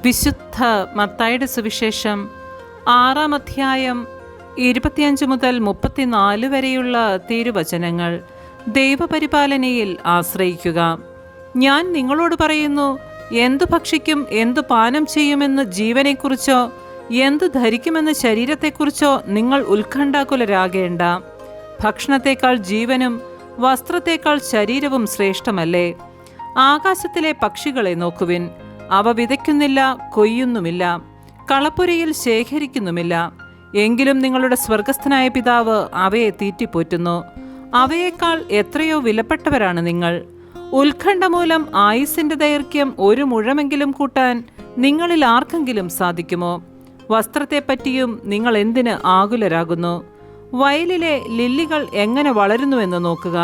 വിശുദ്ധ മത്തായിയുടെ സുവിശേഷം 6-ാം അധ്യായം 25 മുതൽ 34 വരെയുള്ള തിരുവചനങ്ങൾ. ദൈവപരിപാലനയിൽ ആശ്രയിക്കുക. ഞാൻ നിങ്ങളോട് പറയുന്നു, എന്തു ഭക്ഷിക്കും, എന്തു പാനം ചെയ്യുമെന്ന് ജീവനെക്കുറിച്ചോ എന്തു ധരിക്കുമെന്ന് ശരീരത്തെക്കുറിച്ചോ നിങ്ങൾ ഉത്കണ്ഠാകുലരാകേണ്ട. ഭക്ഷണത്തേക്കാൾ ജീവനും വസ്ത്രത്തേക്കാൾ ശരീരവും ശ്രേഷ്ഠമല്ലേ? ആകാശത്തിലെ പക്ഷികളെ നോക്കുവിൻ. അവ വിതയ്ക്കുന്നില്ല, കൊയ്യുന്നുമില്ല, കളപ്പുരയിൽ ശേഖരിക്കുന്നുമില്ല. എങ്കിലും നിങ്ങളുടെ സ്വർഗസ്ഥനായ പിതാവ് അവയെ തീറ്റിപ്പോറ്റുന്നു. അവയേക്കാൾ എത്രയോ വിലപ്പെട്ടവരാണ് നിങ്ങൾ. ഉത്കണ്ഠ മൂലം ആയുസ്സിന്റെ ദൈർഘ്യം 1 മുഴമെങ്കിലും കൂട്ടാൻ നിങ്ങളിൽ ആർക്കെങ്കിലും സാധിക്കുമോ? വസ്ത്രത്തെപ്പറ്റിയും നിങ്ങൾ എന്തിന് ആകുലരാകുന്നു? വയലിലെ ലില്ലികൾ എങ്ങനെ വളരുന്നുവെന്ന് നോക്കുക.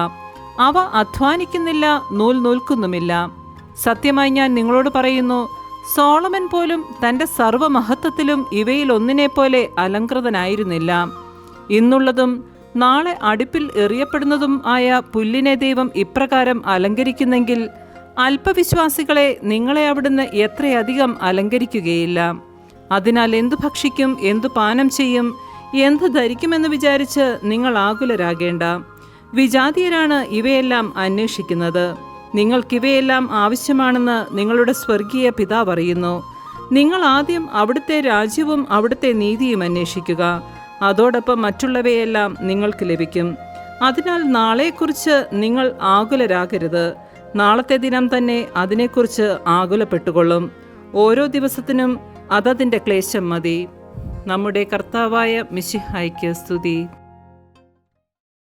അവ അധ്വാനിക്കുന്നില്ല, നൂൽ നൂൽക്കുന്നുമില്ല. സത്യമായി ഞാൻ നിങ്ങളോട് പറയുന്നു, സോളമൻ പോലും തൻ്റെ സർവ്വമഹത്വത്തിലും ഇവയിൽ ഒന്നിനെപ്പോലെ അലങ്കൃതനായിരുന്നില്ല. ഇന്നുള്ളതും നാളെ അടുപ്പിൽ എറിയപ്പെടുന്നതും ആയ പുല്ലിനെ ദൈവം ഇപ്രകാരം അലങ്കരിക്കുന്നെങ്കിൽ അല്പവിശ്വാസികളെ നിങ്ങളെ അവിടുന്ന് എത്രയധികം അലങ്കരിക്കുകയില്ല. അതിനാൽ എന്തു ഭക്ഷിക്കും, എന്തു പാനം ചെയ്യും, എന്തു ധരിക്കുമെന്ന് വിചാരിച്ച് നിങ്ങൾ ആകുലരാകേണ്ട. വിജാതീയരാണ് ഇവയെല്ലാം അന്വേഷിക്കുന്നത്. നിങ്ങൾക്കിവയെല്ലാം ആവശ്യമാണെന്ന് നിങ്ങളുടെ സ്വർഗീയ പിതാവ് അറിയുന്നു. നിങ്ങൾ ആദ്യം അവിടുത്തെ രാജ്യവും അവിടുത്തെ നീതിയും അന്വേഷിക്കുക. അതോടൊപ്പം മറ്റുള്ളവയെല്ലാം നിങ്ങൾക്ക് ലഭിക്കും. അതിനാൽ നാളെക്കുറിച്ച് നിങ്ങൾ ആകുലരാകരുത്. നാളത്തെ ദിനം തന്നെ അതിനെക്കുറിച്ച് ആകുലപ്പെട്ടുകൊള്ളും. ഓരോ ദിവസത്തിനും അതതിൻ്റെ ക്ലേശം മതി. നമ്മുടെ കർത്താവായ മിശിഹായ്ക്ക് സ്തുതി.